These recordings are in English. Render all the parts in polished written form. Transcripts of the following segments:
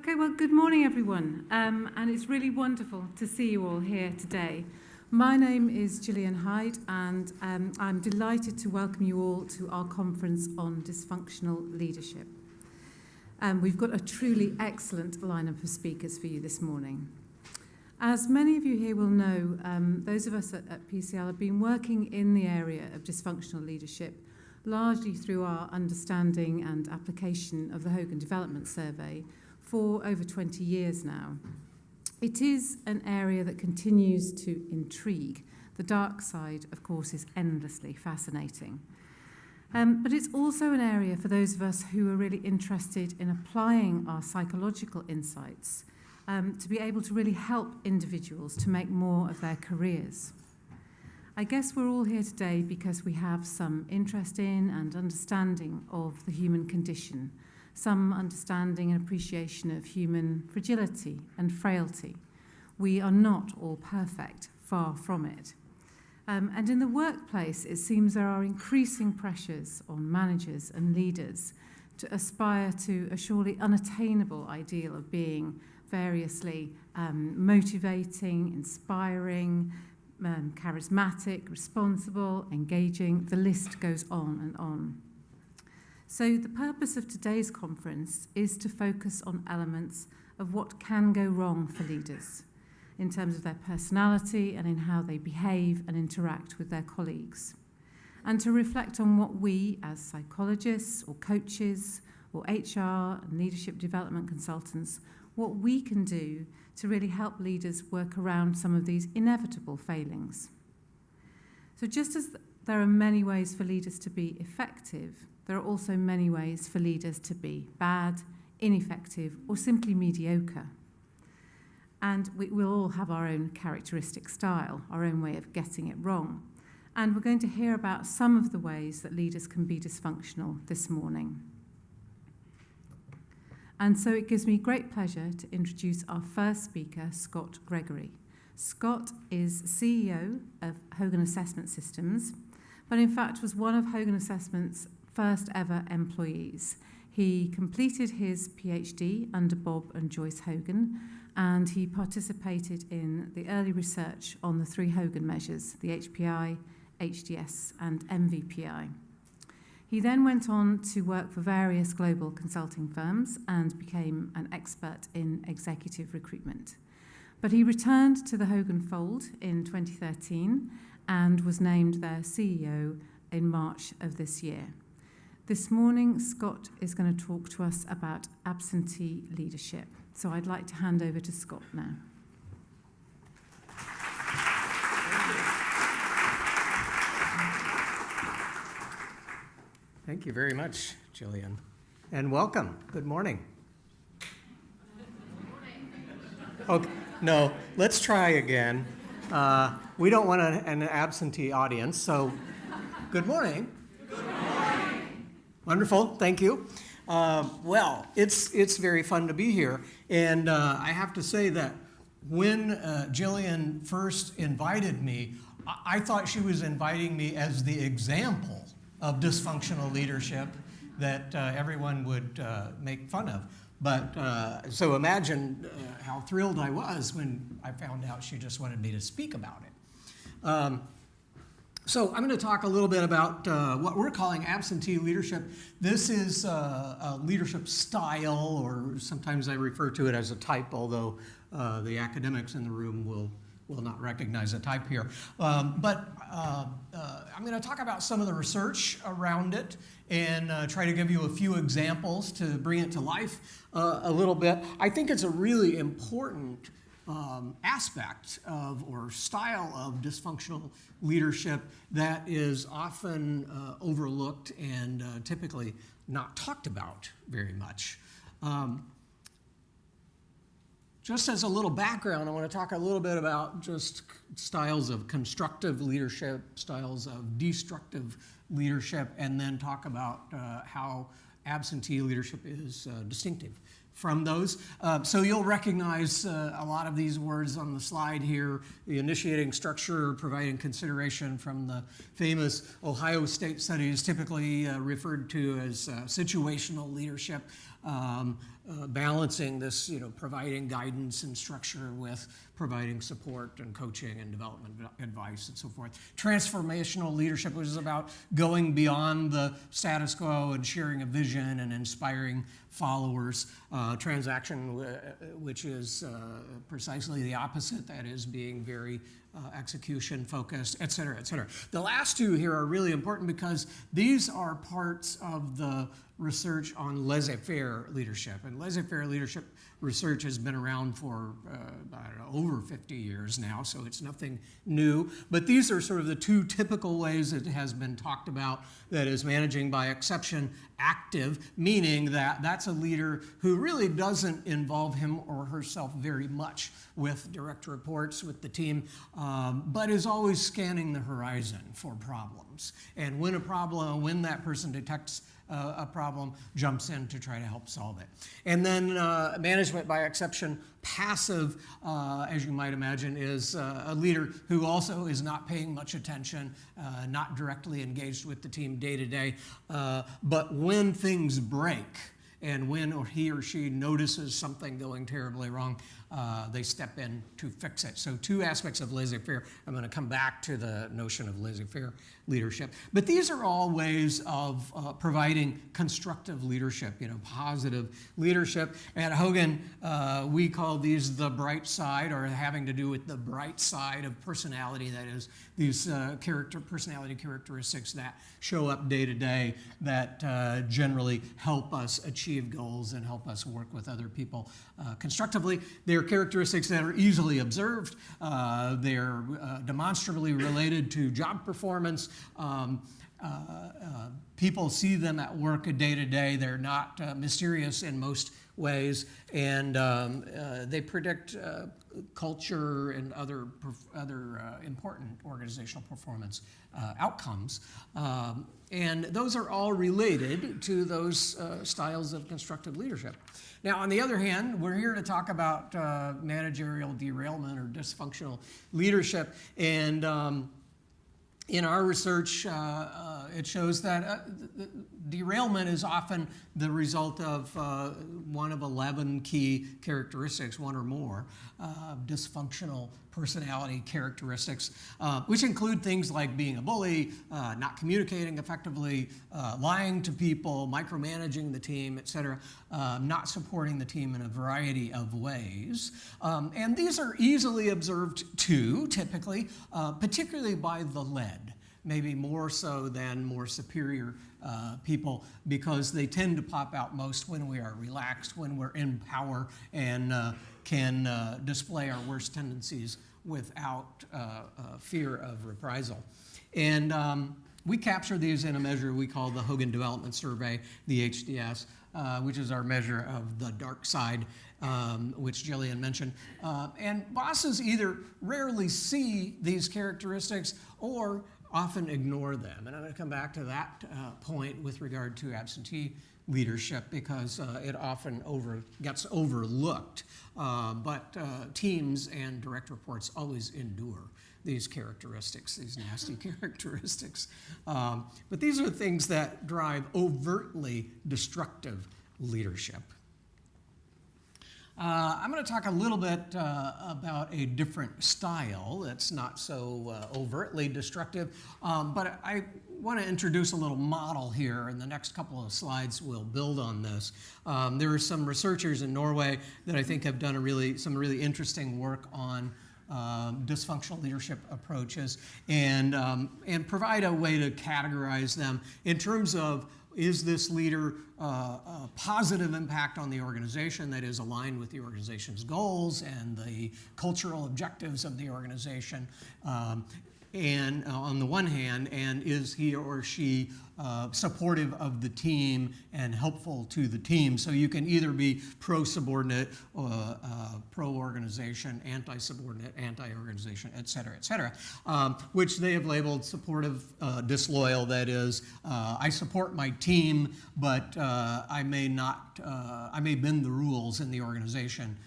Okay, well, good morning, everyone. And it's really wonderful to see you all here today. My name is Gillian Hyde, and I'm delighted to welcome you all to our conference on dysfunctional leadership. We've got a truly excellent lineup of speakers for you this morning. As many of you here will know, those of us at PCL have been working in the area of dysfunctional leadership largely through our understanding and application of the Hogan Development Survey for over 20 years now. It is an area that continues to intrigue. The dark side, of course, is endlessly fascinating. But it's also an area for those of us who are really interested in applying our psychological insights to be able to really help individuals to make more of their careers. I guess we're all here today because we have some interest in and understanding of the human condition, some understanding and appreciation of human fragility and frailty. We are not all perfect, far from it. And in the workplace, it seems there are increasing pressures on managers and leaders to aspire to a surely unattainable ideal of being variously motivating, inspiring, charismatic, responsible, engaging. The list goes on and on. So the purpose of today's conference is to focus on elements of what can go wrong for leaders in terms of their personality and in how they behave and interact with their colleagues, and to reflect on what we as psychologists or coaches or HR and leadership development consultants, what we can do to really help leaders work around some of these inevitable failings. So just as there are many ways for leaders to be effective, there are also many ways for leaders to be bad, ineffective, or simply mediocre. And we will all have our own characteristic style, our own way of getting it wrong. And we're going to hear about some of the ways that leaders can be dysfunctional this morning. And so it gives me great pleasure to introduce our first speaker, Scott Gregory. Scott is CEO of Hogan Assessment Systems, but in fact was one of Hogan Assessment's first ever employees. He completed his PhD under Bob and Joyce Hogan, and he participated in the early research on the three Hogan measures, the HPI, HDS, and MVPI. He then went on to work for various global consulting firms and became an expert in executive recruitment. But he returned to the Hogan fold in 2013 and was named their CEO in March of this year. This morning, Scott is going to talk to us about absentee leadership. So I'd like to hand over to Scott now. Thank you very much, Gillian. And welcome. Good morning. Okay, no, let's try again. We don't want an absentee audience, so good morning. Good morning. Wonderful, thank you. Well, it's very fun to be here, and I have to say that when Gillian first invited me, I thought she was inviting me as the example of dysfunctional leadership that everyone would make fun of. But so imagine how thrilled I was when I found out she just wanted me to speak about it. So I'm going to talk a little bit about what we're calling absentee leadership. This is a leadership style, or sometimes I refer to it as a type, although the academics in the room will not recognize a type here. But I'm going to talk about some of the research around it and try to give you a few examples to bring it to life a little bit. I think it's a really important aspect of or style of dysfunctional leadership that is often overlooked and typically not talked about very much. Just as a little background, I want to talk a little bit about just styles of constructive leadership, styles of destructive leadership, and then talk about how absentee leadership is distinctive from those. So you'll recognize a lot of these words on the slide here. The initiating structure, providing consideration from the famous Ohio State studies, typically referred to as situational leadership. balancing this, providing guidance and structure with providing support and coaching and development advice and so forth. Transformational leadership, which is about going beyond the status quo and sharing a vision and inspiring followers. Transaction, which is precisely the opposite, that is being very execution focused, et cetera, et cetera. The last two here are really important because these are parts of the research on laissez-faire leadership. And laissez-faire leadership research has been around for, over 50 years now, so it's nothing new. But these are sort of the two typical ways it has been talked about, that is managing by exception active, meaning that that's a leader who really doesn't involve him or herself very much with direct reports with the team, but is always scanning the horizon for problems. And when that person detects a problem, jumps in to try to help solve it. And then management by exception, passive, as you might imagine, is a leader who also is not paying much attention, not directly engaged with the team day to day, but when things break, and when he or she notices something going terribly wrong, they step in to fix it. So two aspects of laissez-faire. I'm going to come back to the notion of laissez-faire leadership. But these are all ways of providing constructive leadership, positive leadership. At Hogan, we call these the bright side, or having to do with the bright side of personality. That is, these personality characteristics that show up day to day that generally help us achieve goals and help us work with other people constructively. They're characteristics that are easily observed. They're demonstrably related to job performance. People see them at work day to day. They're not mysterious in most ways, and they predict culture and other important organizational performance outcomes. And those are all related to those styles of constructive leadership. Now, on the other hand, we're here to talk about managerial derailment or dysfunctional leadership. And in our research, it shows that derailment is often the result of one of 11 key characteristics, one or more, dysfunctional personality characteristics, which include things like being a bully, not communicating effectively, lying to people, micromanaging the team, et cetera, not supporting the team in a variety of ways. And these are easily observed too, typically, particularly by the led, maybe more so than more superior people, because they tend to pop out most when we are relaxed, when we're in power, and can display our worst tendencies without fear of reprisal. And we capture these in a measure we call the Hogan Development Survey, the HDS, which is our measure of the dark side, which Jillian mentioned. And bosses either rarely see these characteristics or often ignore them. And I'm going to come back to that point with regard to absentee leadership, because it often gets overlooked. But teams and direct reports always endure these characteristics, these nasty characteristics. But these are things that drive overtly destructive leadership. I'm going to talk a little bit about a different style that's not so overtly destructive, but I want to introduce a little model here, and the next couple of slides will build on this. There are some researchers in Norway that I think have done some really interesting work on dysfunctional leadership approaches, and provide a way to categorize them in terms of, is this leader a positive impact on the organization that is aligned with the organization's goals and the cultural objectives of the organization? And on the one hand, and is he or she supportive of the team and helpful to the team? So you can either be pro-subordinate, pro-organization, anti-subordinate, anti-organization, et cetera, which they have labeled supportive, disloyal. That is, I support my team, but I may bend the rules in the organization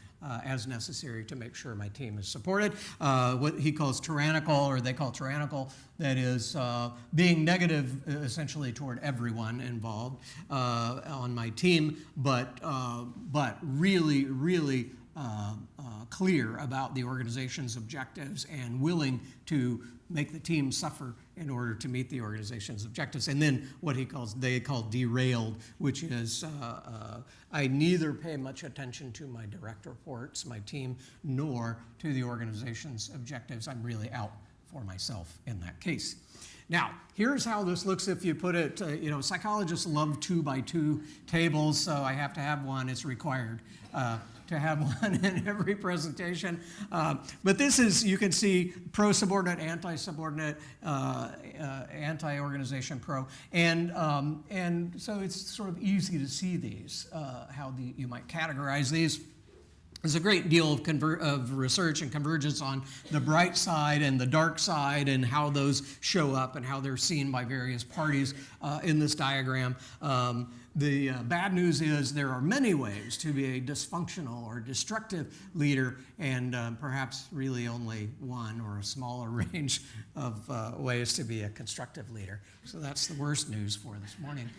as necessary to make sure my team is supported. What he calls tyrannical, or they call tyrannical, that is being negative essentially toward everyone involved on my team, but really, really clear about the organization's objectives and willing to make the team suffer in order to meet the organization's objectives. And then what they call derailed, which is I neither pay much attention to my direct reports, my team, nor to the organization's objectives. I'm really out for myself in that case. Now, here's how this looks if you put it, psychologists love 2x2 tables, so I have to have one. It's required to have one in every presentation. But this is, you can see pro-subordinate, anti-subordinate, anti-organization pro. And so it's sort of easy to see these, you might categorize these. There's a great deal of research and convergence on the bright side and the dark side and how those show up and how they're seen by various parties in this diagram. The bad news is there are many ways to be a dysfunctional or destructive leader, and perhaps really only one or a smaller range of ways to be a constructive leader. So that's the worst news for this morning.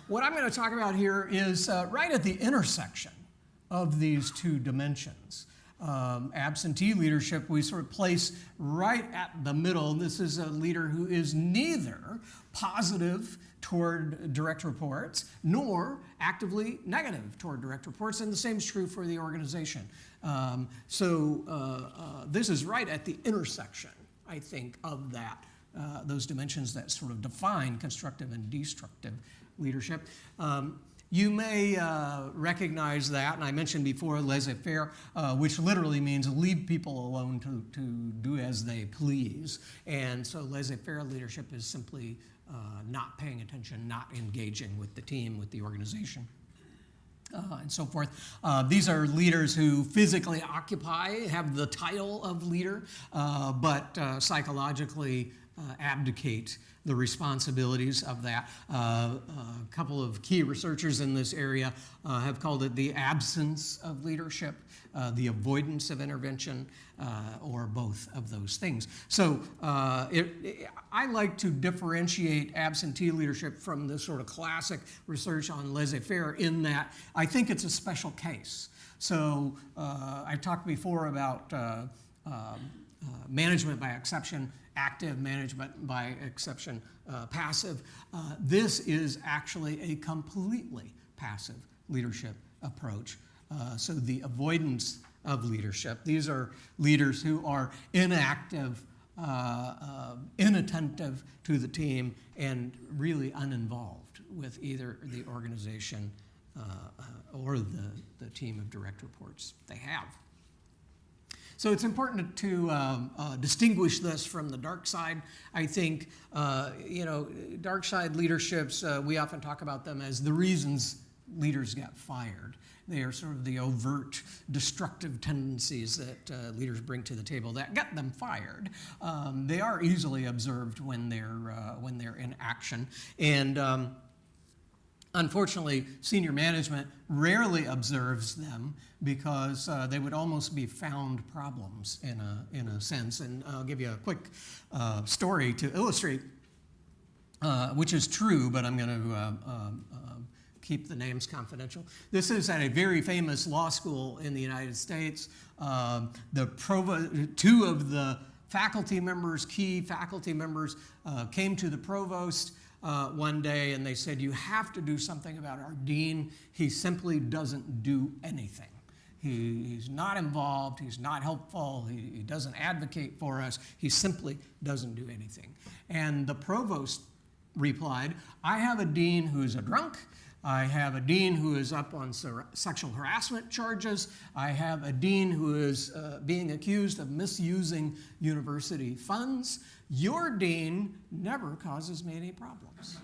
What I'm going to talk about here is right at the intersection of these two dimensions. Absentee leadership we sort of place right at the middle. This is a leader who is neither positive toward direct reports nor actively negative toward direct reports, and the same is true for the organization. This is right at the intersection, I think, of that, those dimensions that sort of define constructive and destructive leadership. You may recognize that, and I mentioned before laissez-faire, which literally means leave people alone to do as they please. And so laissez-faire leadership is simply not paying attention, not engaging with the team, with the organization, and so forth. These are leaders who physically occupy, have the title of leader, but psychologically abdicate the responsibilities of that. A couple of key researchers in this area have called it the absence of leadership, the avoidance of intervention, or both of those things. So I like to differentiate absentee leadership from the sort of classic research on laissez-faire in that I think it's a special case. So I talked before about management by exception, active management by exception, passive. This is actually a completely passive leadership approach. So the avoidance of leadership, these are leaders who are inactive, inattentive to the team, and really uninvolved with either the organization or the team of direct reports they have. So it's important to distinguish this from the dark side. I think, dark side leaderships, we often talk about them as the reasons leaders get fired. They are sort of the overt destructive tendencies that leaders bring to the table that get them fired. They are easily observed when they're in action. And unfortunately, senior management rarely observes them because they would almost be found problems in a sense. And I'll give you a quick story to illustrate, which is true, but I'm going to keep the names confidential. This is at a very famous law school in the United States. Two of the faculty members, key faculty members, came to the provost one day and they said, "You have to do something about our dean. He simply doesn't do anything. He's not involved, he's not helpful, he doesn't advocate for us, he simply doesn't do anything." And the provost replied, "I have a dean who's a drunk, I have a dean who is up on sexual harassment charges, I have a dean who is being accused of misusing university funds. Your dean never causes me any problems.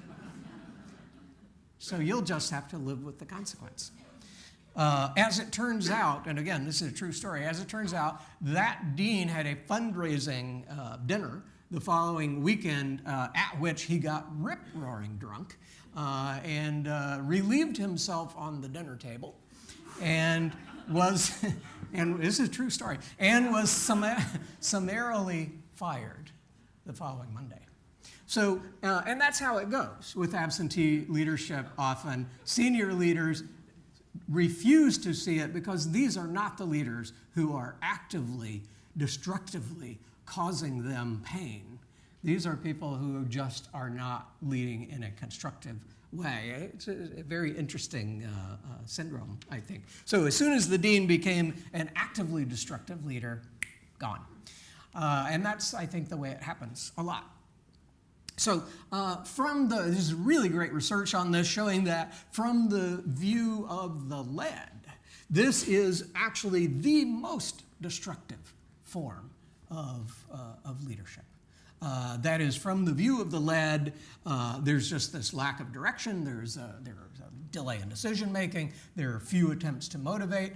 So you'll just have to live with the consequence." As it turns out, and again, this is a true story, as it turns out, that dean had a fundraising dinner the following weekend at which he got rip-roaring drunk and relieved himself on the dinner table. And was, and this is a true story, and was summarily fired the following Monday. So, and that's how it goes with absentee leadership often. Senior leaders refuse to see it because these are not the leaders who are actively, destructively causing them pain. These are people who just are not leading in a constructive way. It's a very interesting syndrome, I think. So as soon as the dean became an actively destructive leader, gone. And that's, I think, the way it happens a lot. So there's really great research on this showing that from the view of the led, this is actually the most destructive form of leadership. That is, from the view of the led, there's just this lack of direction, there's a delay in decision making, there are few attempts to motivate,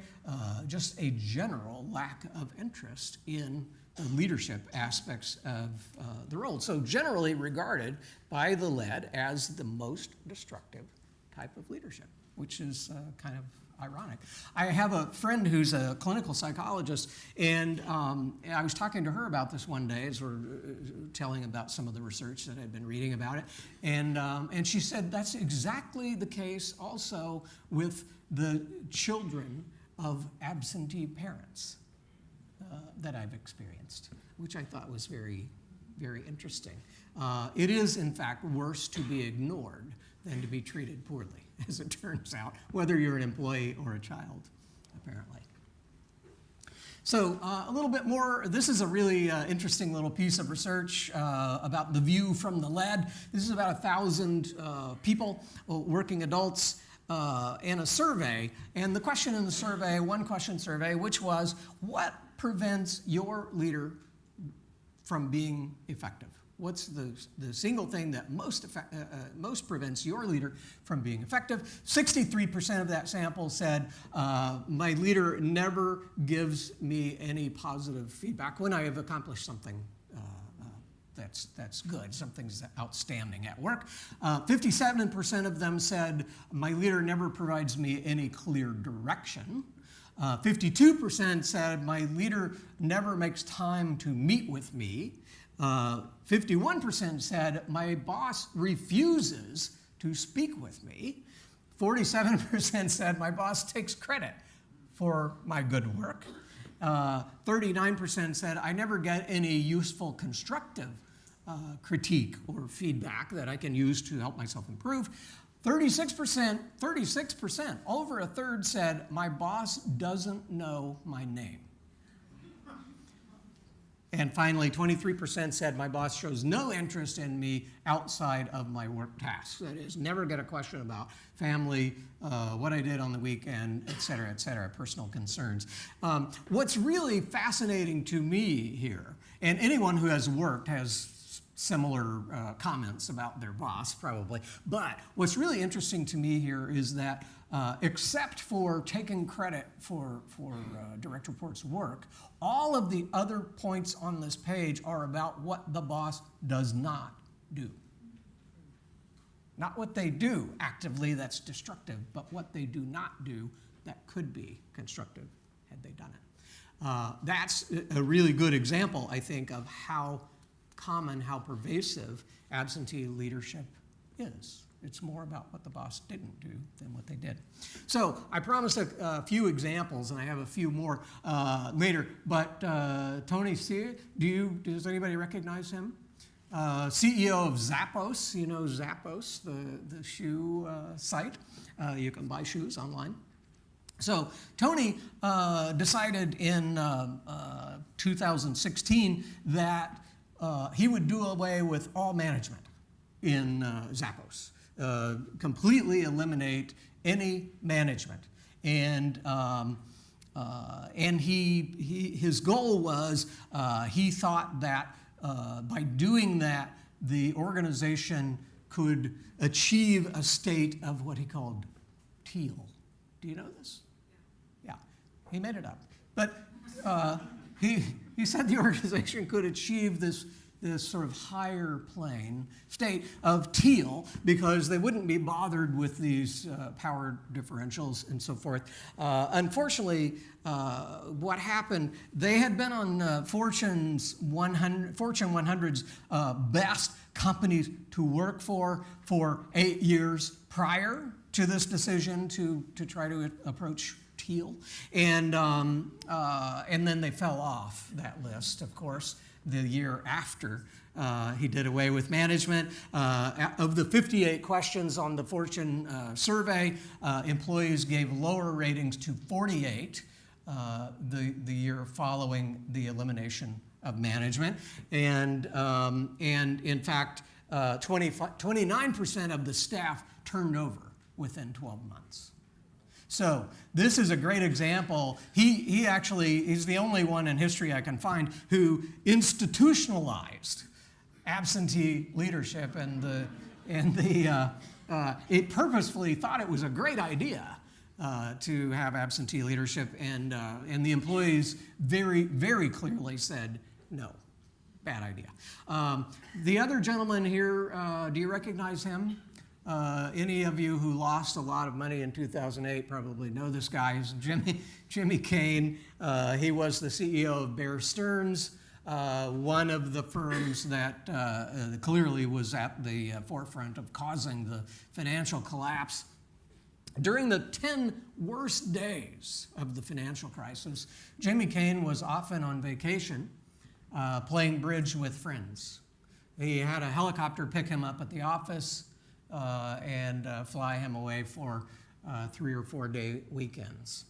just a general lack of interest in the leadership aspects of the role. So generally regarded by the led as the most destructive type of leadership, which is kind of ironic. I have a friend who's a clinical psychologist, and I was talking to her about this one day as we're telling about some of the research that I'd been reading about it, and she said that's exactly the case also with the children of absentee parents that I've experienced, which I thought was very, very interesting. It is, in fact, worse to be ignored than to be treated poorly, as it turns out, whether you're an employee or a child, apparently. So a little bit more, this is a really interesting little piece of research about the view from the led. This is about 1,000 people, working adults, and a survey. And the question in the survey, one question survey, which was, what prevents your leader from being effective? What's the single thing that most prevents your leader from being effective? 63% of that sample said, my leader never gives me any positive feedback when I have accomplished something that's good, something's outstanding at work. 57% of them said, my leader never provides me any clear direction. 52% said, my leader never makes time to meet with me. 51% said, my boss refuses to speak with me. 47% said, my boss takes credit for my good work. 39% said, I never get any useful constructive critique or feedback that I can use to help myself improve. 36%, over a third said, my boss doesn't know my name. And finally, 23% said, my boss shows no interest in me outside of my work tasks. That is, never get a question about family, what I did on the weekend, et cetera, personal concerns. What's really fascinating to me here, and anyone who has worked has similar comments about their boss, probably. But what's really interesting to me here is that except for taking credit for direct reports' work, all of the other points on this page are about what the boss does not do. Not what they do actively that's destructive, but what they do not do that could be constructive had they done it. That's a really good example, I think, of how common, how pervasive absentee leadership is. It's more about what the boss didn't do than what they did. So I promised a few examples, and I have a few more later. But Tony Steer, does anybody recognize him? CEO of Zappos. You know Zappos, the shoe site. You can buy shoes online. So Tony decided in 2016 that he would do away with all management in Zappos, completely eliminate any management, and his goal was he thought that by doing that the organization could achieve a state of what he called teal. Do you know this? Yeah, he made it up, but he said the organization could achieve this this sort of higher plane state of teal because they wouldn't be bothered with these power differentials and so forth. Unfortunately, what happened, they had been on Fortune 100's best companies to work for 8 years prior to this decision to try to approach teal. And then they fell off that list, of course, the year after he did away with management. Of the 58 questions on the Fortune survey, employees gave lower ratings to 48 the year following the elimination of management. And in fact, 29% of the staff turned over within 12 months. So this is a great example. He's the only one in history I can find who institutionalized absentee leadership, and it purposefully thought it was a great idea to have absentee leadership, and the employees very, very clearly said no, bad idea. The other gentleman here, do you recognize him? Any of you who lost a lot of money in 2008 probably know this guy. He's Jimmy Kane. He was the CEO of Bear Stearns, one of the firms that clearly was at the forefront of causing the financial collapse. During the 10 worst days of the financial crisis, Jimmy Kane was often on vacation playing bridge with friends. He had a helicopter pick him up at the office and fly him away for 3 or 4 day weekends.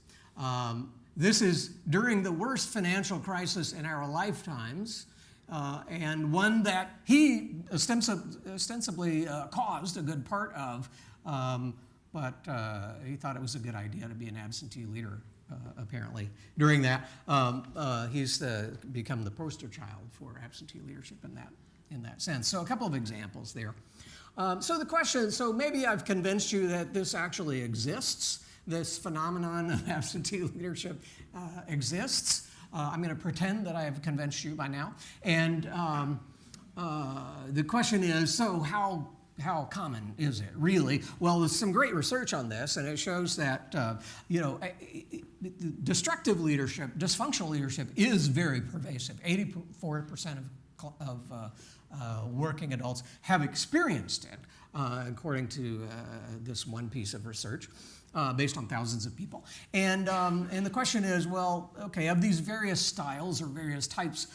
This is during the worst financial crisis in our lifetimes, and one that he ostensibly caused a good part of, but he thought it was a good idea to be an absentee leader, apparently. During that, he's become the poster child for absentee leadership in that sense. So a couple of examples there. So the question, so maybe I've convinced you that this actually exists, this phenomenon of absentee leadership exists. I'm going to pretend that I have convinced you by now. And the question is, so how common is it really? Well, there's some great research on this, and it shows that destructive leadership, dysfunctional leadership is very pervasive. 84% of working adults have experienced it, according to this one piece of research, based on thousands of people. And the question is, well, okay, of these various styles or various types,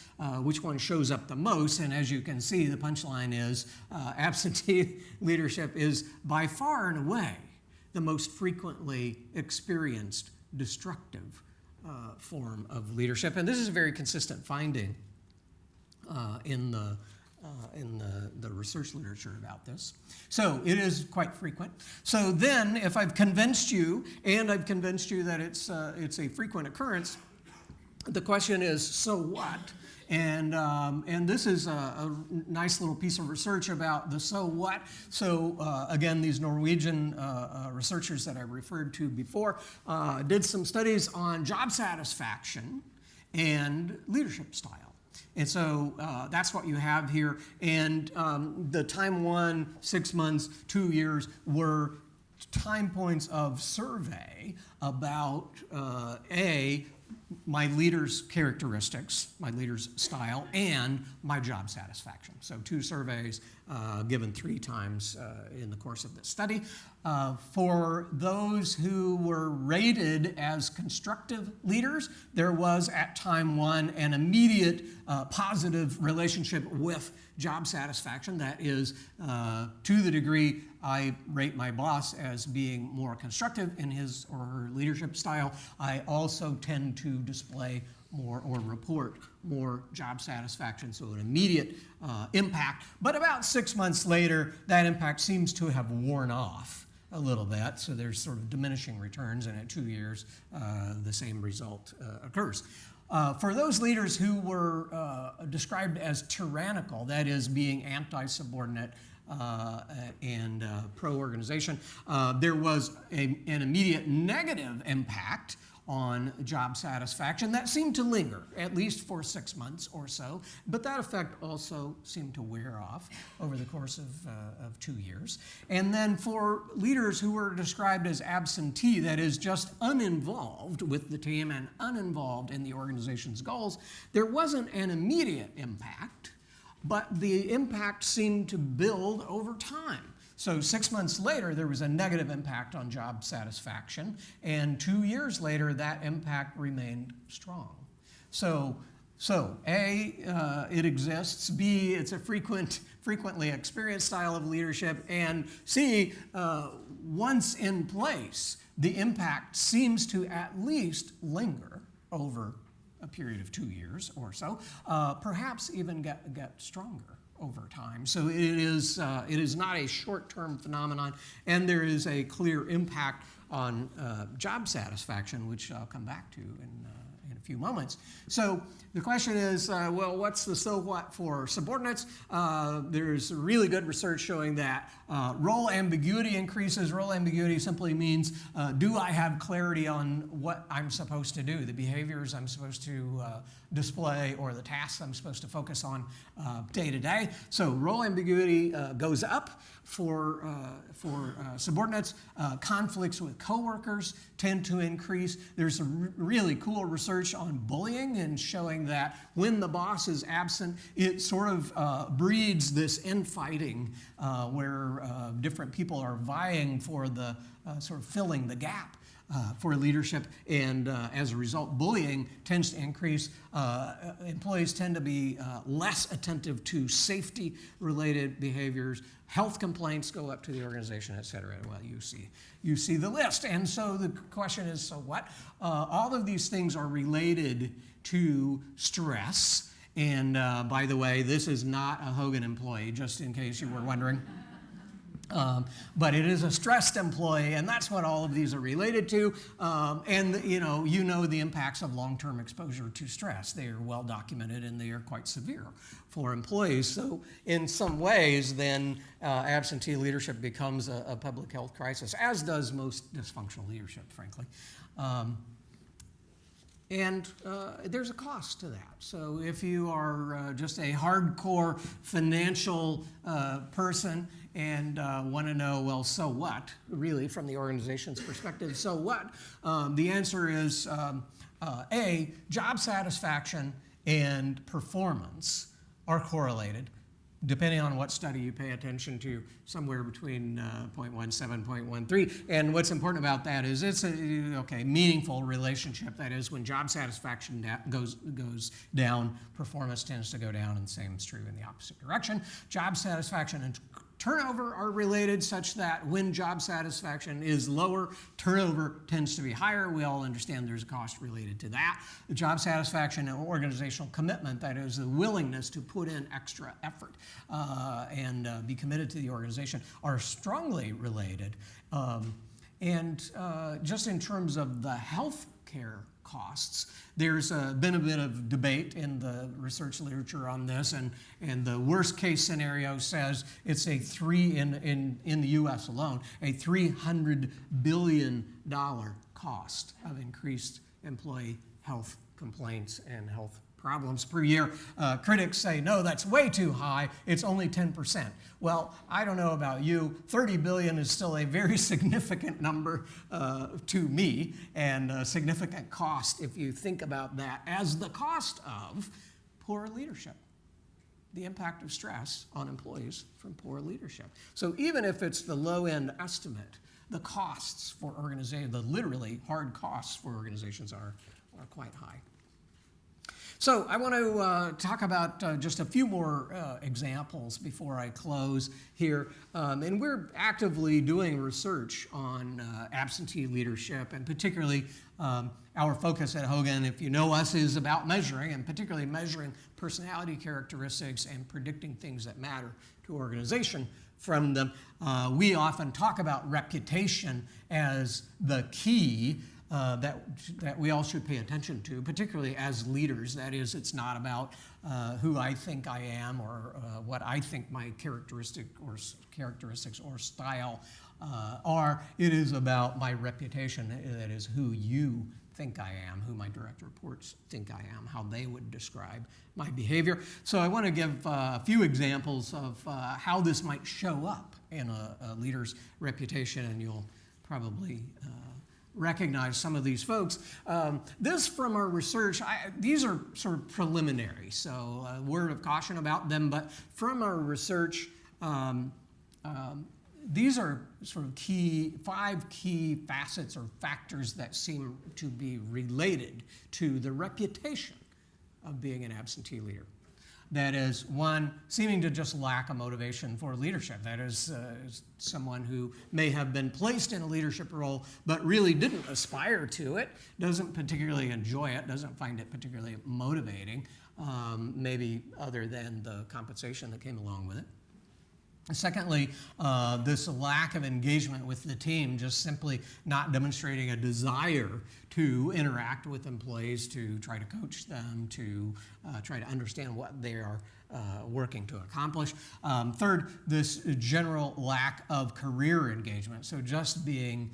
which one shows up the most? And as you can see, the punchline is absentee leadership is by far and away the most frequently experienced destructive form of leadership. And this is a very consistent finding in the research literature about this. So it is quite frequent. So then, if I've convinced you, and I've convinced you that it's a frequent occurrence, the question is, so what? And this is a nice little piece of research about the so what. So again, these Norwegian researchers that I referred to before did some studies on job satisfaction and leadership style. And so that's what you have here. And the time 1, 6 months, 2 years were time points of survey about my leader's characteristics, my leader's style, and my job satisfaction. So 2 surveys given 3 times in the course of this study. For those who were rated as constructive leaders, there was at time 1 an immediate positive relationship with job satisfaction. That is, to the degree I rate my boss as being more constructive in his or her leadership style, I also tend to display more or report more job satisfaction, so an immediate impact. But about 6 months later, that impact seems to have worn off a little bit, so there's sort of diminishing returns, and at 2 years, the same result occurs. For those leaders who were described as tyrannical, that is, being anti-subordinate and pro-organization, there was an immediate negative impact on job satisfaction that seemed to linger, at least for 6 months or so, but that effect also seemed to wear off over the course of 2 years. And then for leaders who were described as absentee, that is just uninvolved with the team and uninvolved in the organization's goals, there wasn't an immediate impact, but the impact seemed to build over time. So 6 months later, there was a negative impact on job satisfaction, and 2 years later, that impact remained strong. So A, it exists. B, it's a frequently experienced style of leadership. And C, once in place, the impact seems to at least linger over a period of 2 years or so, perhaps even get stronger over time. So it is not a short-term phenomenon, and there is a clear impact on job satisfaction, which I'll come back to in a few moments. So the question is, well, what's the so what for subordinates? There's really good research showing that role ambiguity increases. Role ambiguity simply means, do I have clarity on what I'm supposed to do, the behaviors I'm supposed to display, or the tasks I'm supposed to focus on day to day. So role ambiguity goes up for subordinates. Conflicts with coworkers tend to increase. There's some really cool research on bullying and showing that when the boss is absent, it sort of breeds this infighting where different people are vying for the sort of filling the gap for leadership, and as a result, bullying tends to increase. Employees tend to be less attentive to safety-related behaviors. Health complaints go up to the organization, et cetera. Well, you see the list. And so the question is, so what? All of these things are related to stress. And by the way, this is not a Hogan employee, just in case you were wondering. But it is a stressed employee, and that's what all of these are related to. And you know the impacts of long-term exposure to stress. They are well documented, and they are quite severe for employees. So in some ways, then absentee leadership becomes a public health crisis, as does most dysfunctional leadership, frankly. And there's a cost to that. So if you are just a hardcore financial person and want to know, well, so what, really, from the organization's perspective, so what? The answer is, A, job satisfaction and performance are correlated. Depending on what study you pay attention to, somewhere between 0.17, 0.13. And what's important about that is it's a meaningful relationship. That is, when job satisfaction goes down, performance tends to go down, and the same is true in the opposite direction. Job satisfaction and turnover are related, such that when job satisfaction is lower, turnover tends to be higher. We all understand there's a cost related to that. The job satisfaction and organizational commitment, that is the willingness to put in extra effort and be committed to the organization, are strongly related. And just in terms of the health care costs, there's been a bit of debate in the research literature on this, and the worst case scenario says it's in the U.S. alone, a $300 billion cost of increased employee health complaints and health problems per year. Critics say, no, that's way too high. It's only 10%. Well, I don't know about you. 30 billion is still a very significant number to me, and a significant cost if you think about that as the cost of poor leadership, the impact of stress on employees from poor leadership. So even if it's the low-end estimate, the costs for organizations, the literally hard costs for organizations are quite high. So I want to talk about just a few more examples before I close here. And we're actively doing research on absentee leadership, and particularly our focus at Hogan, if you know us, is about measuring, and particularly measuring personality characteristics and predicting things that matter to organization from them. We often talk about reputation as the key that we all should pay attention to, particularly as leaders. That is, it's not about who I think I am or what I think my characteristics or style are. It is about my reputation. That is, who you think I am, who my direct reports think I am, how they would describe my behavior. So I want to give a few examples of how this might show up in a leader's reputation, and you'll probably recognize some of these folks. This from our research, these are sort of preliminary, so a word of caution about them, but from our research, these are sort of five key facets or factors that seem to be related to the reputation of being an absentee leader. That is, one, seeming to just lack a motivation for leadership. That is, someone who may have been placed in a leadership role but really didn't aspire to it, doesn't particularly enjoy it, doesn't find it particularly motivating, maybe other than the compensation that came along with it. Secondly, this lack of engagement with the team, just simply not demonstrating a desire to interact with employees, to try to coach them, to try to understand what they are working to accomplish. Third, this general lack of career engagement, so just being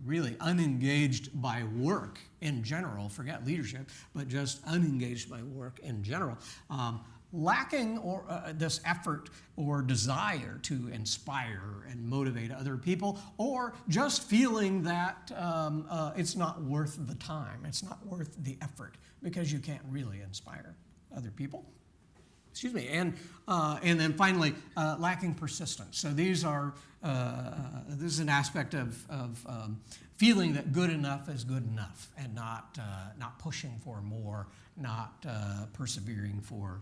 really unengaged by work in general, forget leadership, but just unengaged by work in general. Lacking this effort or desire to inspire and motivate other people, or just feeling that it's not worth the time, it's not worth the effort, because you can't really inspire other people. Excuse me, and then finally, lacking persistence. So these are this is an aspect of feeling that good enough is good enough, and not pushing for more, not persevering for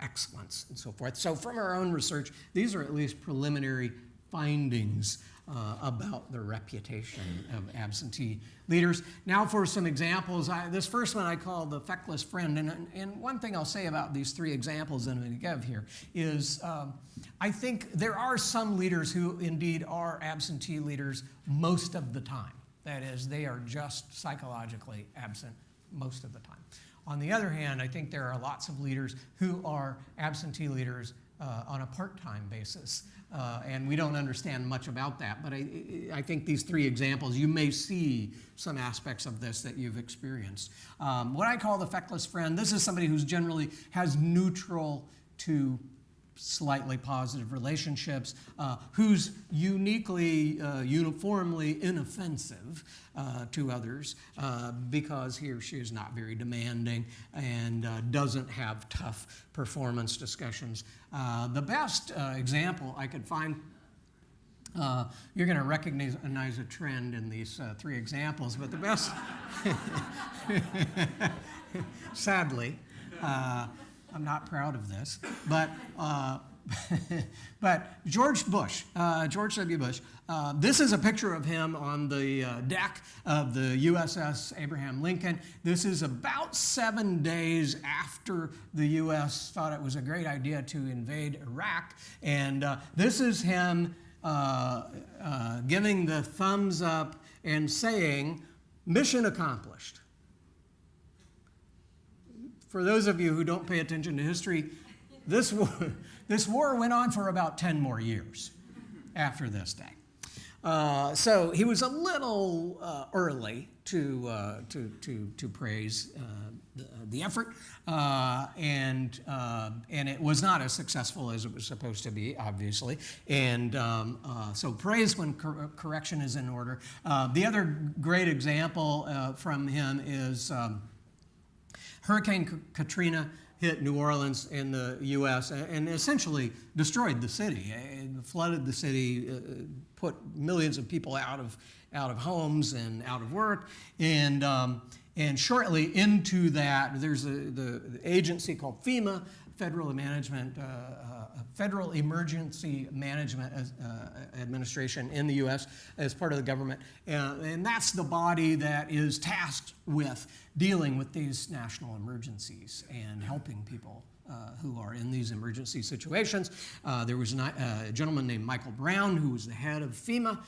excellence, and so forth. So from our own research, these are at least preliminary findings about the reputation of absentee leaders. Now for some examples. This first one I call the Feckless Friend. And one thing I'll say about these three examples that I'm going to give here is I think there are some leaders who indeed are absentee leaders most of the time. That is, they are just psychologically absent most of the time. On the other hand, I think there are lots of leaders who are absentee leaders on a part-time basis. And we don't understand much about that. But I think these three examples, you may see some aspects of this that you've experienced. What I call the feckless friend, this is somebody who's generally has neutral to slightly positive relationships, who's uniquely, uniformly inoffensive to others because he or she is not very demanding and doesn't have tough performance discussions. The best example I could find, you're going to recognize a trend in these three examples, but the best, sadly, I'm not proud of this, but George W. Bush, this is a picture of him on the deck of the USS Abraham Lincoln. This is about 7 days after the U.S. thought it was a great idea to invade Iraq, and this is him giving the thumbs up and saying, "Mission accomplished." For those of you who don't pay attention to history, this war went on for about 10 more years after this day. So he was a little early to praise the effort, and it was not as successful as it was supposed to be, obviously. And so praise when correction is in order. The other great example from him is Hurricane Katrina hit New Orleans in the U.S. and essentially destroyed the city. It flooded the city, put millions of people out of homes and out of work. And shortly into that, there's the agency called FEMA, Federal Emergency Management Administration in the U.S. as part of the government. And that's the body that is tasked with dealing with these national emergencies and helping people who are in these emergency situations. There was a gentleman named Michael Brown who was the head of FEMA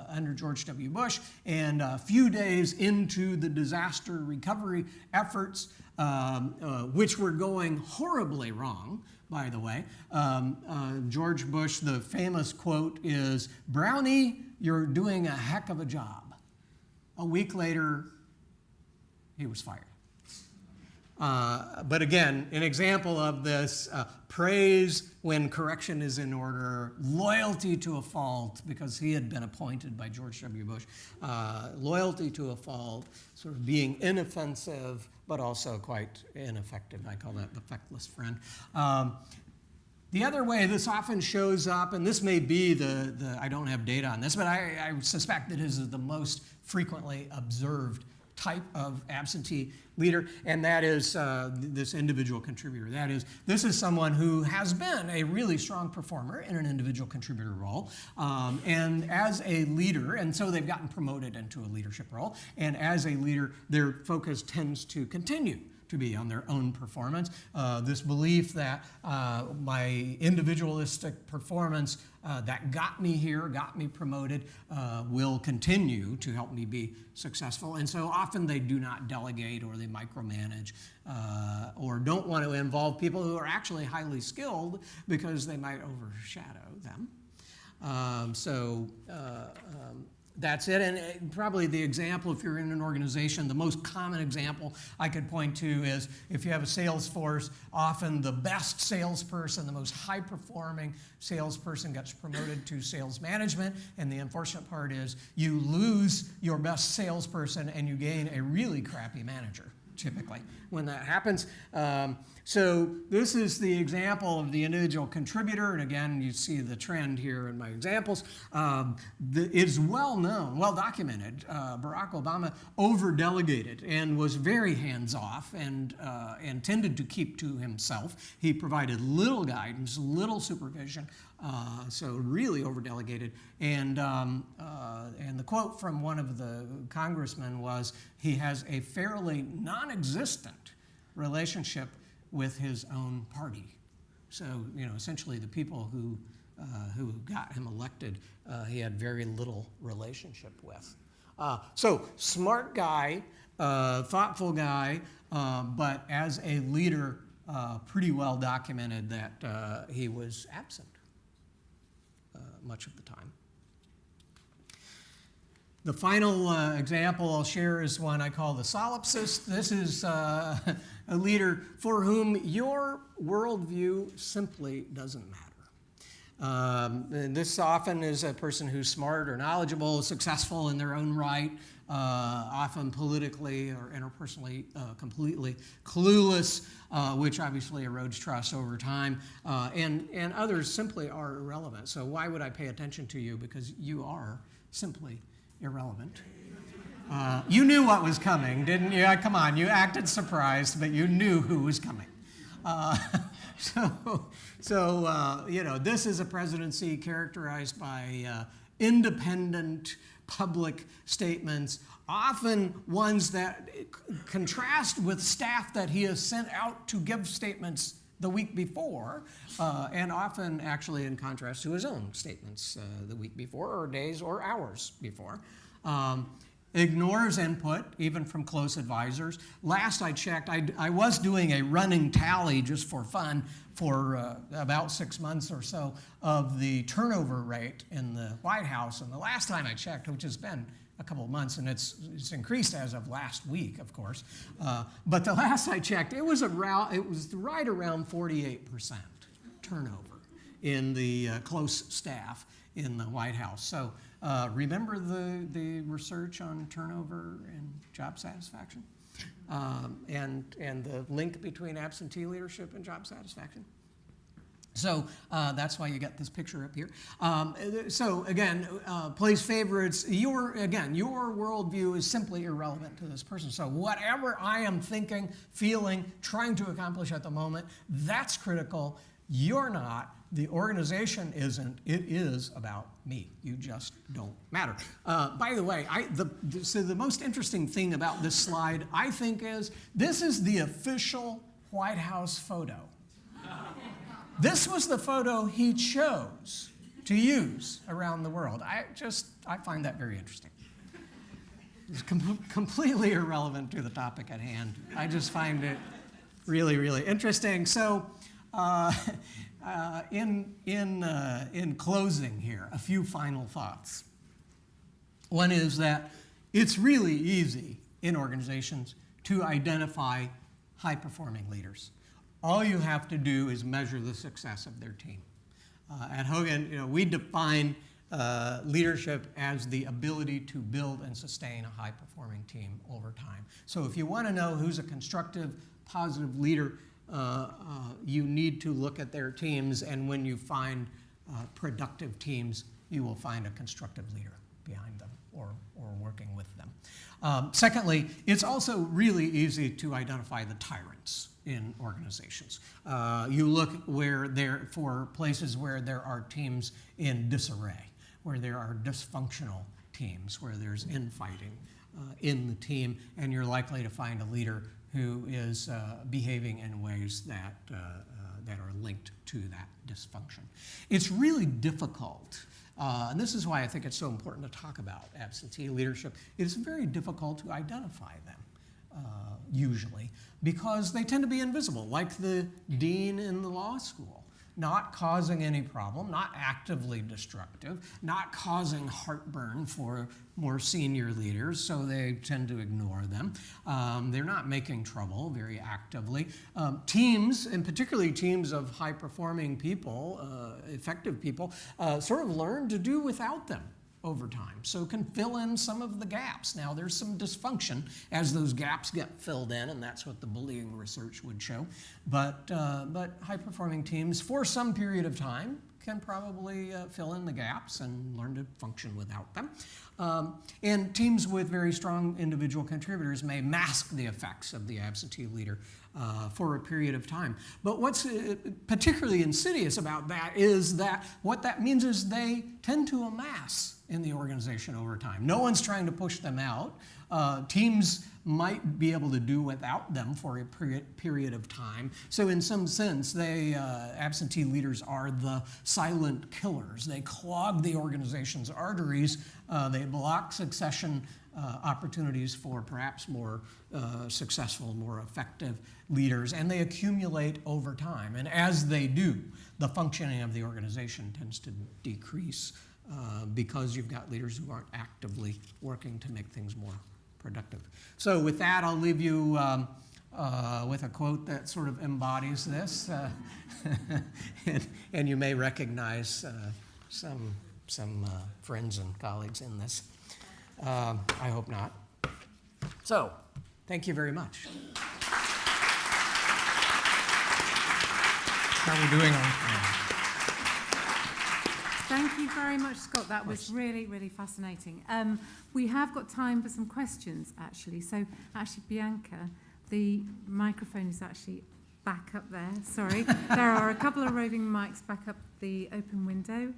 under George W. Bush. And a few days into the disaster recovery efforts, which were going horribly wrong, by the way, George Bush, the famous quote is, "Brownie, you're doing a heck of a job." A week later, he was fired. But again, an example of this, praise when correction is in order, loyalty to a fault, because he had been appointed by George W. Bush, loyalty to a fault, sort of being inoffensive, but also quite ineffective. I call that the feckless friend. The other way this often shows up, and this may be I don't have data on this, but I suspect that this is the most frequently observed type of absentee leader, and that is this individual contributor. That is, this is someone who has been a really strong performer in an individual contributor role, and as a leader, and so they've gotten promoted into a leadership role, and as a leader, their focus tends to continue to be on their own performance. This belief that my individualistic performance that got me here, got me promoted, will continue to help me be successful. And so often they do not delegate, or they micromanage, or don't want to involve people who are actually highly skilled because they might overshadow them. That's it, and probably the example, if you're in an organization, the most common example I could point to is if you have a sales force, often the best salesperson, the most high-performing salesperson gets promoted to sales management, and the unfortunate part is you lose your best salesperson and you gain a really crappy manager, typically, when that happens. So this is the example of the individual contributor, and again, you see the trend here in my examples. It's well known, well documented. Barack Obama over-delegated and was very hands-off and tended to keep to himself. He provided little guidance, little supervision, so really over-delegated. And the quote from one of the congressmen was, he has a fairly non-existent relationship with his own party. So, essentially the people who got him elected, he had very little relationship with. So, smart guy, thoughtful guy, but as a leader, pretty well documented that he was absent much of the time. The final example I'll share is one I call the Solopsist. This is a leader for whom your worldview simply doesn't matter. And this often is a person who's smart or knowledgeable, successful in their own right, often politically or interpersonally completely clueless, which obviously erodes trust over time, and others simply are irrelevant. So why would I pay attention to you? Because you are simply irrelevant. You knew what was coming, didn't you? Come on, you acted surprised, but you knew who was coming. This is a presidency characterized by independent public statements, often ones that contrast with staff that he has sent out to give statements the week before, and often actually in contrast to his own statements the week before, or days or hours before. Ignores input, even from close advisors. Last I checked, I was doing a running tally just for fun for about 6 months or so of the turnover rate in the White House. And the last time I checked, which has been a couple of months, and it's increased as of last week, of course. But the last I checked, it was right around 48% turnover in the close staff in the White House. So remember the research on turnover and job satisfaction, and the link between absentee leadership and job satisfaction. So that's why you got this picture up here. So again, place favorites. Your worldview is simply irrelevant to this person. So whatever I am thinking, feeling, trying to accomplish at the moment, that's critical. You're not. The organization isn't. It is about me. You just don't matter. By the way, the most interesting thing about this slide, I think, is this is the official White House photo. This was the photo he chose to use around the world. I find that very interesting. It's completely irrelevant to the topic at hand. I just find it really, really interesting. So, in closing here, a few final thoughts. One is that it's really easy in organizations to identify high-performing leaders. All you have to do is measure the success of their team. At Hogan, we define leadership as the ability to build and sustain a high-performing team over time. So if you want to know who's a constructive, positive leader, you need to look at their teams, and when you find productive teams, you will find a constructive leader behind them or working with them. Secondly, it's also really easy to identify the tyrants in organizations. You look for places where there are teams in disarray, where there are dysfunctional teams, where there's infighting in the team, and you're likely to find a leader who is behaving in ways that are linked to that dysfunction. It's really difficult, and this is why I think it's so important to talk about absentee leadership. It's very difficult to identify them, usually, because they tend to be invisible, like the dean in the law school. Not causing any problem, not actively destructive, not causing heartburn for more senior leaders, so they tend to ignore them. They're not making trouble very actively. Teams, and particularly teams of high-performing people, effective people, sort of learn to do without them over time, so can fill in some of the gaps. Now, there's some dysfunction as those gaps get filled in, and that's what the bullying research would show. But high-performing teams, for some period of time, can probably fill in the gaps and learn to function without them. And teams with very strong individual contributors may mask the effects of the absentee leader for a period of time. But what's particularly insidious about that is that what that means is they tend to amass in the organization over time. No one's trying to push them out. Teams might be able to do without them for a period of time. So in some sense, absentee leaders are the silent killers. They clog the organization's arteries. They block succession opportunities for perhaps more successful, more effective leaders, and they accumulate over time. And as they do, the functioning of the organization tends to decrease because you've got leaders who aren't actively working to make things more productive. So with that, I'll leave you with a quote that sort of embodies this, and you may recognize some friends and colleagues in this. I hope not. So, thank you very much. How are we doing on time? Thank you very much, Scott. That was really, really fascinating. We have got time for some questions, actually. So, actually, Bianca, the microphone is actually back up there. Sorry. There are a couple of roving mics back up the open window.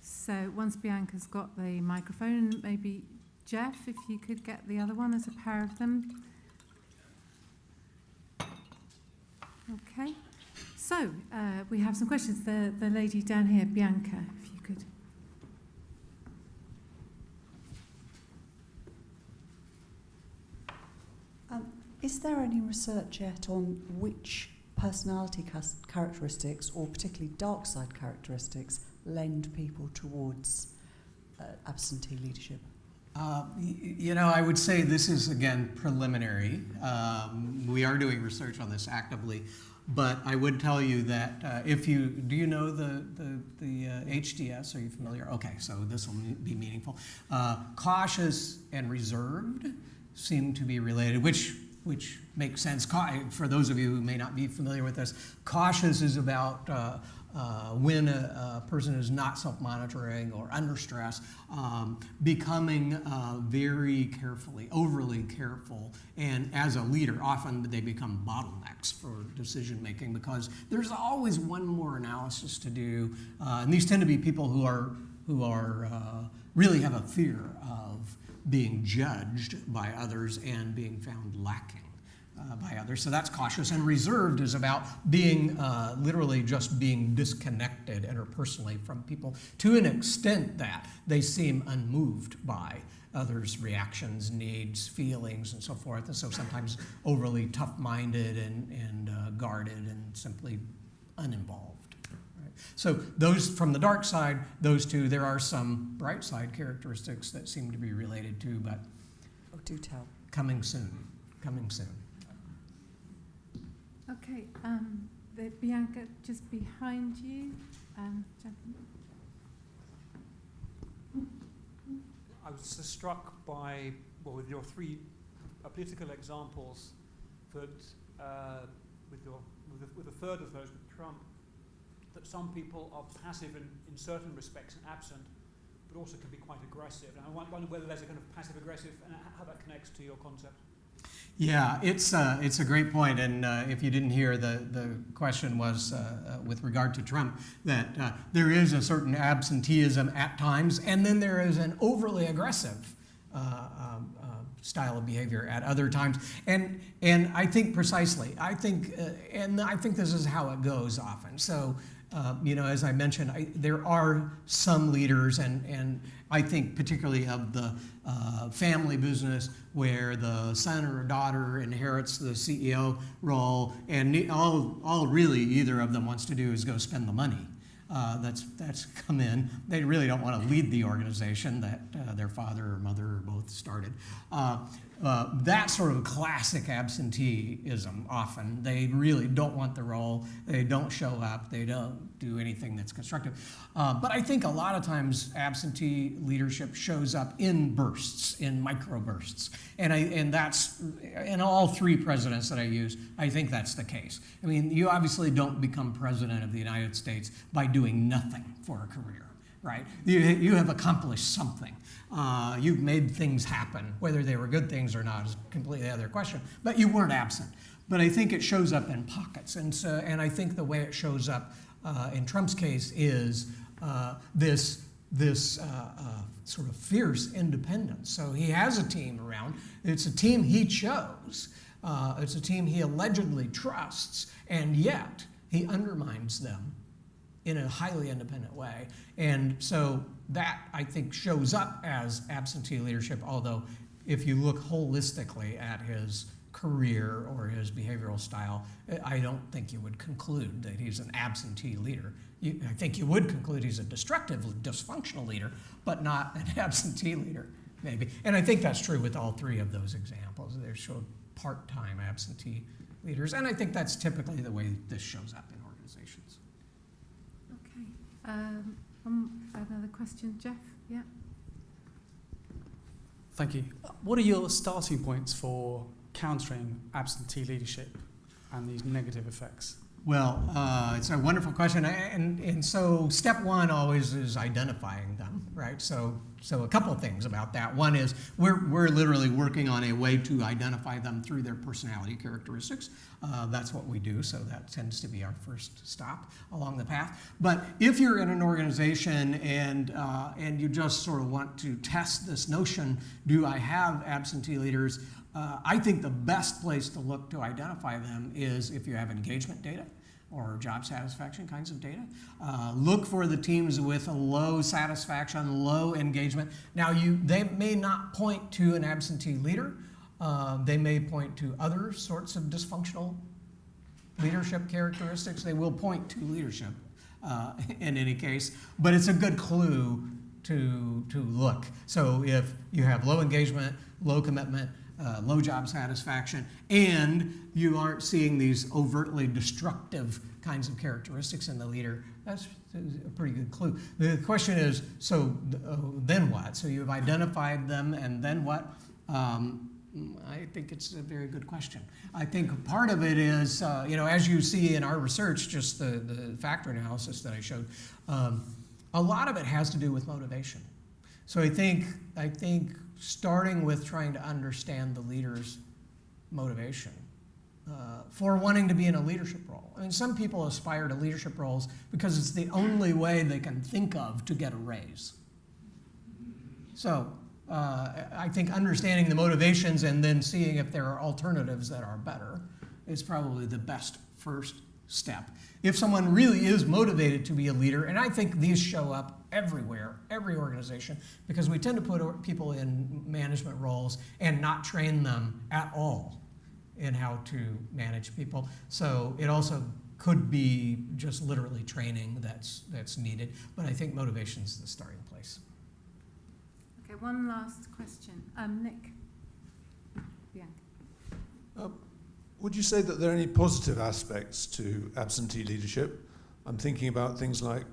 So once Bianca's got the microphone, maybe Jeff, if you could get the other one, there's a pair of them. Okay. So we have some questions. The lady down here, Bianca, if you could. Is there any research yet on which personality characteristics, or particularly dark side characteristics, lend people towards absentee leadership? I would say this is, again, preliminary. We are doing research on this actively, but I would tell you that do you know the HDS? Are you familiar? Okay, so this will be meaningful. Cautious and reserved seem to be related, which makes sense. For those of you who may not be familiar with this, cautious is about when a person is not self-monitoring or under stress, becoming very carefully, overly careful, and as a leader, often they become bottlenecks for decision-making because there's always one more analysis to do, and these tend to be people who really have a fear of being judged by others and being found lacking by others. So that's cautious. And reserved is about being literally just being disconnected interpersonally from people to an extent that they seem unmoved by others' reactions, needs, feelings, and so forth. And so sometimes overly tough-minded and guarded and simply uninvolved. So those, from the dark side, those two, there are some bright side characteristics that seem to be related too, but... Oh, do tell. coming soon. Coming soon. Okay, Bianca, just behind you, gentlemen. I was so struck by, with your three political examples, that with a third of those with Trump, that some people are passive in certain respects and absent, but also can be quite aggressive. And I wonder whether there's a kind of passive-aggressive and how that connects to your concept. Yeah, it's a great point, and if you didn't hear, the question was with regard to Trump, that there is a certain absenteeism at times, and then there is an overly aggressive style of behavior at other times, and I think precisely, I think this is how it goes often. So, as I mentioned, there are some leaders, and I think particularly of the family business where the son or daughter inherits the CEO role, and all really either of them wants to do is go spend the money. That's come in. They really don't want to lead the organization that their father or mother or both started. That sort of classic absenteeism often. They really don't want the role. They don't show up. They don't do anything that's constructive. But I think a lot I absentee leadership shows up in bursts, in microbursts. And that's, in all three presidents that I use, I think that's the case. I mean, you obviously don't become president of the United States by doing nothing for a career, right? You have accomplished something. You've made things happen. Whether they were good things or not is a completely other question. But you weren't absent. But I think it shows up in pockets. And I think the way it shows up in Trump's case is this sort of fierce independence. So he has a team around. It's a team he chose. It's a team he allegedly trusts, and yet he undermines them in a highly independent way. And so that, I think, shows up as absentee leadership, although if you look holistically at his career or his behavioral style, I don't think you would conclude that he's an absentee leader. I think you would conclude he's a destructive, dysfunctional leader, but not an absentee leader, maybe. And I think that's true with all three of those examples. They're sort of part-time absentee leaders, and I think that's typically the way this shows up in organizations. Okay. Another question, Jeff? Yeah. Thank you. What are your starting points for countering absentee leadership and these negative effects? Well, it's a wonderful question, and so step one always is identifying them, right? So a couple of things about that. One is we're literally working on a way to identify them through their personality characteristics. That's what we do, so that tends to be our first stop along the path. But if you're in an organization and you just sort of want to test this notion, do I have absentee leaders? I think the best place to look to identify them is if you have engagement data or job satisfaction kinds of data. Look for the teams with a low satisfaction, low engagement. Now, they may not point to an absentee leader. They may point to other sorts of dysfunctional leadership characteristics. They will point to leadership in any case, but it's a good clue to look. So if you have low engagement, low commitment, low job satisfaction, and you aren't seeing these overtly destructive kinds of characteristics in the leader, that's a pretty good clue. The question is, so then what? So you've identified them, and then what? I think it's a very good question. I think part of it is, as you see in our research, just the factor analysis that I showed, a lot of it has to do with motivation. So I think starting with trying to understand the leader's motivation for wanting to be in a leadership role. I mean, some people aspire to leadership roles because it's the only way they can think of to get a raise. So I think understanding the motivations and then seeing if there are alternatives that are better is probably the best first step. If someone really is motivated to be a leader, and I think these show up everywhere, every organization, because we tend to put people in management roles and not train them at all in how to manage people. So it also could be just literally training that's needed, but I think motivation is the starting place. Okay, one last question. Nick. Bianca. Would you say that there are any positive aspects to absentee leadership? I'm thinking about things like,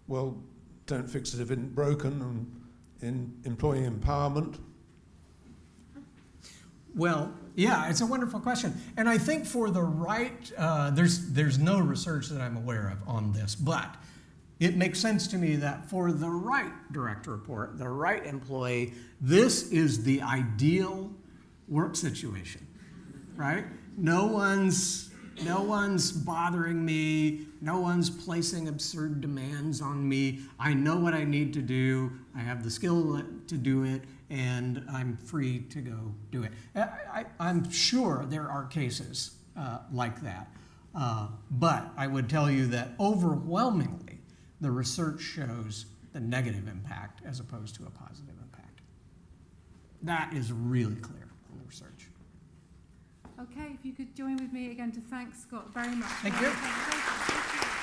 well, don't fix it if it isn't broken, and in employee empowerment. Well, yeah, it's a wonderful question. And I think for the right, there's no research that I'm aware of on this, but it makes sense to me that for the right direct report, the right employee, this is the ideal work situation, right? No one's bothering me. No one's placing absurd demands on me. I know what I need to do. I have the skill to do it, and I'm free to go do it. I'm sure there are cases like that. But I would tell you that overwhelmingly, the research shows the negative impact as opposed to a positive impact. That is really clear in the research. Okay, if you could join with me again to thank Scott very much. Thank you. Thank you.